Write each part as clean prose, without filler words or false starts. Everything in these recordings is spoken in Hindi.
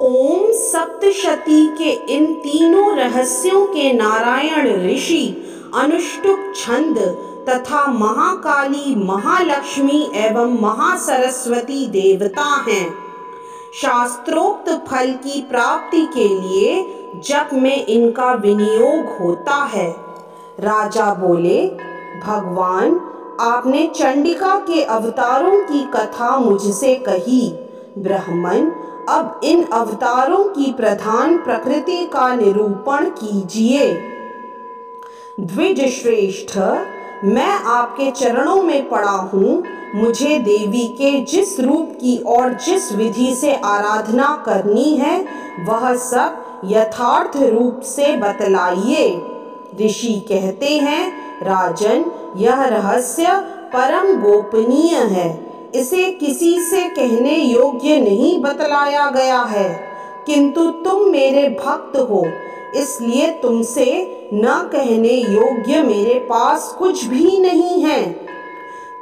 ओम सप्तशती के इन तीनों रहस्यों के नारायण ऋषि अनुष्टुप छंद तथा महाकाली, महालक्ष्मी एवं महासरस्वती देवता हैं। शास्त्रोक्त फल की प्राप्ति के लिए जप में इनका विनियोग होता है। राजा बोले, भगवान, आपने चंडिका के अवतारों की कथा मुझसे कही। ब्राह्मण, अब इन अवतारों की प्रधान प्रकृति का निरूपण कीजिए। द्विज श्रेष्ठ, मैं आपके चरणों में पड़ा हूँ। मुझे देवी के जिस रूप की और जिस विधि से आराधना करनी है वह सब यथार्थ रूप से बतलाइए। ऋषि कहते हैं, राजन, यह रहस्य परम गोपनीय है। इसे किसी से कहने योग्य नहीं बतलाया गया है, किंतु तुम मेरे भक्त हो, इसलिए तुमसे न कहने योग्य मेरे पास कुछ भी नहीं है।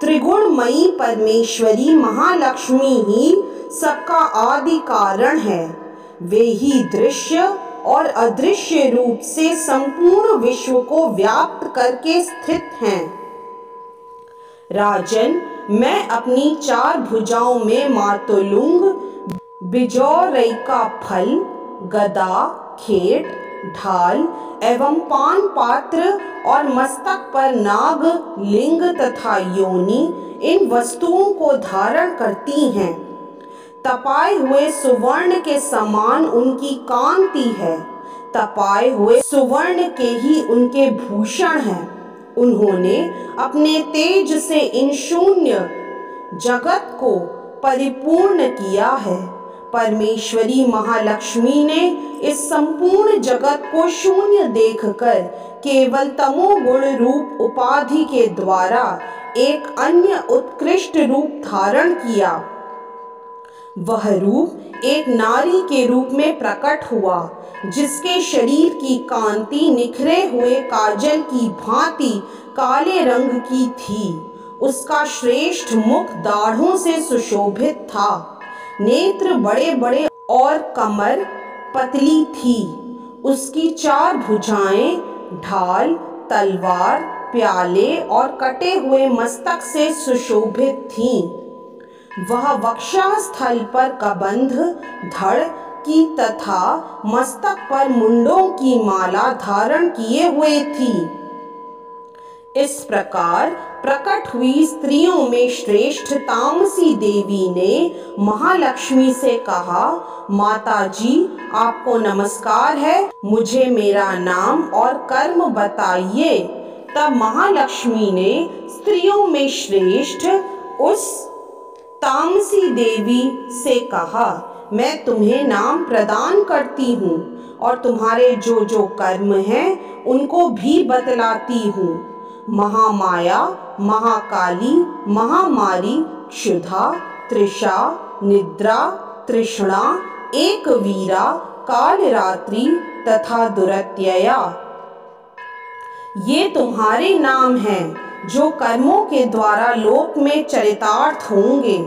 त्रिगुणमयी परमेश्वरी महालक्ष्मी ही सबका आदि कारण है। वे ही दृश्य और अदृश्य रूप से संपूर्ण विश्व को व्याप्त करके स्थित हैं। राजन, मैं अपनी चार भुजाओं में मातुलुंग, बिजौरई का फल, गदा, खेट, ढाल एवं पान पात्र और मस्तक पर नाग, लिंग तथा योनि इन वस्तुओं को धारण करती हैं। तपाए हुए सुवर्ण के समान उनकी कांति है। तपाए हुए सुवर्ण के ही उनके भूषण हैं। उन्होंने अपने तेज से इन शून्य जगत को परिपूर्ण किया है। परमेश्वरी महालक्ष्मी ने इस संपूर्ण जगत को शून्य देखकर केवल तमोगुण रूप उपाधि के द्वारा एक अन्य उत्कृष्ट रूप धारण किया। वह रूप एक नारी के रूप में प्रकट हुआ, जिसके शरीर की कांति निखरे हुए काजल की भांति काले रंग की थी। उसका श्रेष्ठ मुख दाढ़ों से सुशोभित था। नेत्र बड़े बड़े और कमर पतली थी। उसकी चार भुजाएं ढाल, तलवार, प्याले और कटे हुए मस्तक से सुशोभित थीं। वह वक्षस्थल पर कबंध, धड़ की तथा मस्तक पर मुंडों की माला धारण किए हुए थी। इस प्रकार प्रकट हुई स्त्रियों में श्रेष्ठ तामसी देवी ने महालक्ष्मी से कहा, माता जी, आपको नमस्कार है, मुझे मेरा नाम और कर्म बताइए। तब महालक्ष्मी ने स्त्रियों में श्रेष्ठ उस तामसी देवी से कहा, मैं तुम्हें नाम प्रदान करती हूँ और तुम्हारे जो जो कर्म हैं उनको भी बतलाती हूँ। महामाया, महाकाली, महामारी, क्षुधा, तृषा, निद्रा, तृष्णा, एक वीरा, कालरात्रि तथा दुरत्यया, ये तुम्हारे नाम हैं जो कर्मों के द्वारा लोक में चरितार्थ होंगे।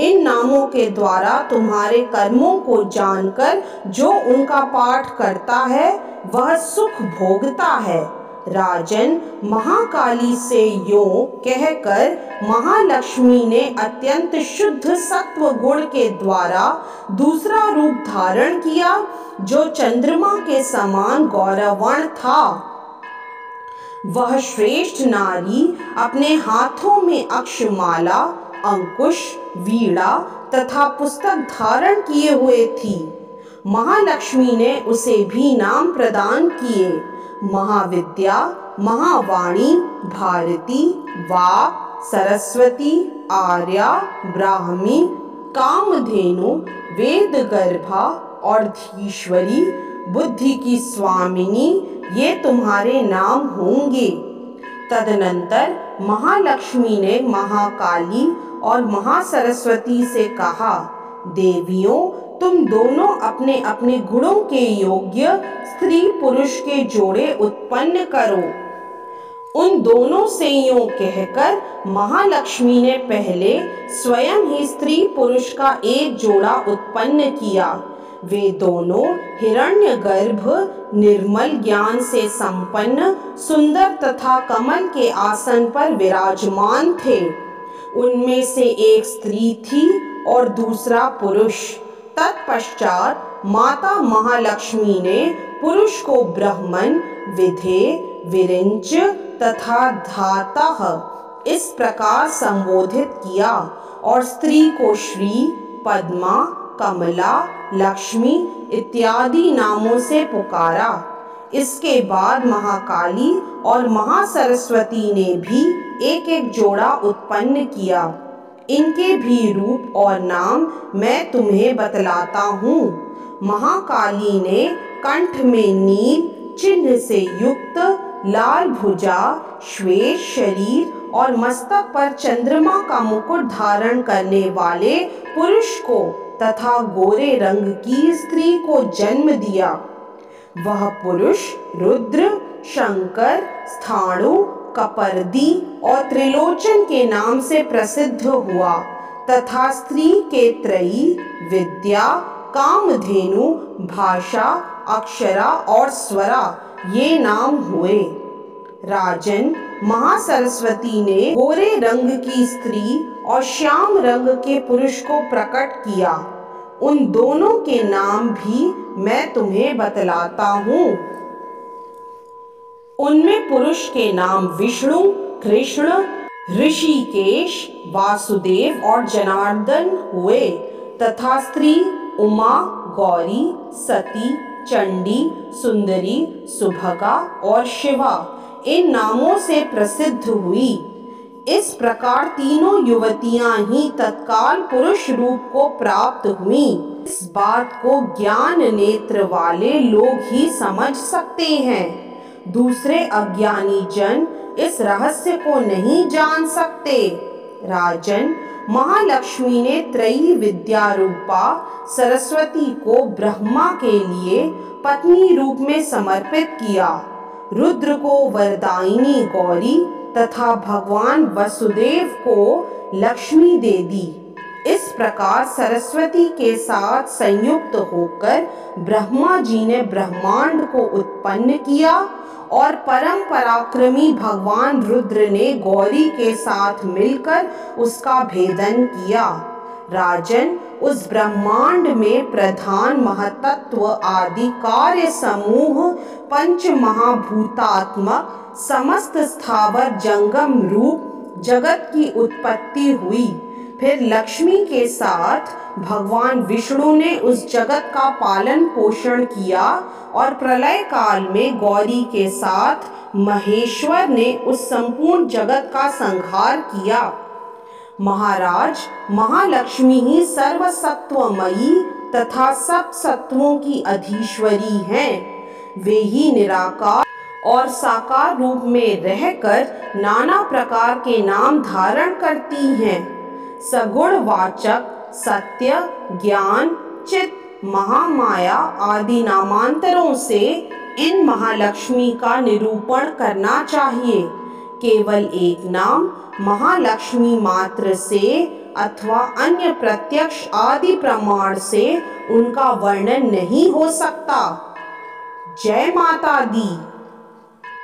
इन नामों के द्वारा तुम्हारे कर्मों को जानकर जो उनका पाठ करता है वह सुख भोगता है। राजन, महाकाली से यों कहकर महालक्ष्मी ने अत्यंत शुद्ध सत्व गुण के द्वारा दूसरा रूप धारण किया, जो चंद्रमा के समान गौरवर्ण था। वह श्रेष्ठ नारी अपने हाथों में अक्षमाला, अंकुश, वीणा तथा पुस्तक धारण किए हुए थी। महालक्ष्मी ने उसे भी नाम प्रदान किए, महाविद्या, महावाणी, भारती, वाक, सरस्वती, आर्या, ब्राह्मी, कामधेनु, वेद गर्भा और धीश्वरी, बुद्धि की स्वामिनी, ये तुम्हारे नाम होंगे। तदनंतर महालक्ष्मी ने महाकाली और महासरस्वती से कहा, देवियों, तुम दोनों अपने अपने गुणों के योग्य स्त्री पुरुष के जोड़े उत्पन्न करो। उन दोनों से यूं कहकर महालक्ष्मी ने पहले स्वयं ही स्त्री पुरुष का एक जोड़ा उत्पन्न किया। वे दोनों हिरण्यगर्भ, निर्मल ज्ञान से संपन्न, सुंदर तथा कमल के आसन पर विराजमान थे। उनमें से एक स्त्री थी और दूसरा पुरुष। तत्पश्चात माता महालक्ष्मी ने पुरुष को ब्रह्मन, विधे, विरिंच तथा धातः इस प्रकार संबोधित किया और स्त्री को श्री, पद्मा, कमला, लक्ष्मी इत्यादि नामों से पुकारा। इसके बाद महाकाली और महासरस्वती ने भी एक एक जोड़ा उत्पन्न किया। इनके भी रूप और नाम मैं तुम्हें बतलाता हूँ। महाकाली ने कंठ में नील चिन्ह से युक्त लाल भुजा, श्वेत शरीर और मस्तक पर चंद्रमा का मुकुट धारण करने वाले पुरुष को तथा गोरे रंग की स्त्री को जन्म दिया। वह पुरुष रुद्र, शंकर, स्थाणु, कपर्दी और त्रिलोचन के नाम से प्रसिद्ध हुआ तथा स्त्री के त्रयी, विद्या, कामधेनु, भाषा, अक्षरा और स्वरा ये नाम हुए। राजन, महासरस्वती ने गोरे रंग की स्त्री और श्याम रंग के पुरुष को प्रकट किया। उन दोनों के नाम भी मैं तुम्हें बतलाता हूँ। उनमें पुरुष के नाम विष्णु, कृष्ण, ऋषिकेश, वासुदेव और जनार्दन हुए तथा स्त्री उमा, गौरी, सती, चंडी, सुंदरी, सुभगा और शिवा इन नामों से प्रसिद्ध हुई। इस प्रकार तीनों युवतियां ही तत्काल पुरुष रूप को प्राप्त हुईं। इस बात को ज्ञान नेत्र वाले लोग ही समझ सकते हैं। दूसरे अज्ञानी जन इस रहस्य को नहीं जान सकते। राजन, महालक्ष्मी ने त्रयी विद्या रूपा सरस्वती को ब्रह्मा के लिए पत्नी रूप में समर्पित किया। रुद्र को वरदायिनी गौरी तथा भगवान वसुदेव को लक्ष्मी दे दी। इस प्रकार सरस्वती के साथ संयुक्त होकर ब्रह्मा जी ने ब्रह्मांड को उत्पन्न किया और परम पराक्रमी भगवान रुद्र ने गौरी के साथ मिलकर उसका भेदन किया। राजन, उस ब्रह्मांड में प्रधान महतत्व आदि कार्य समूह पंच महाभूतात्मक समस्त स्थावर जंगम रूप जगत की उत्पत्ति हुई। फिर लक्ष्मी के साथ भगवान विष्णु ने उस जगत का पालन पोषण किया और प्रलय काल में गौरी के साथ महेश्वर ने उस संपूर्ण जगत का संहार किया। महाराज, महालक्ष्मी ही सर्वसत्वमयी तथा सब सत्वों की अधीश्वरी हैं। वे ही निराकार और साकार रूप में रहकर नाना प्रकार के नाम धारण करती हैं। सगुण वाचक सत्य, ज्ञान, चित, महामाया आदि नामांतरों से इन महालक्ष्मी का निरूपण करना चाहिए। केवल एक नाम महालक्ष्मी मात्र से अथवा अन्य प्रत्यक्ष आदि प्रमाण से उनका वर्णन नहीं हो सकता। जय माता दी।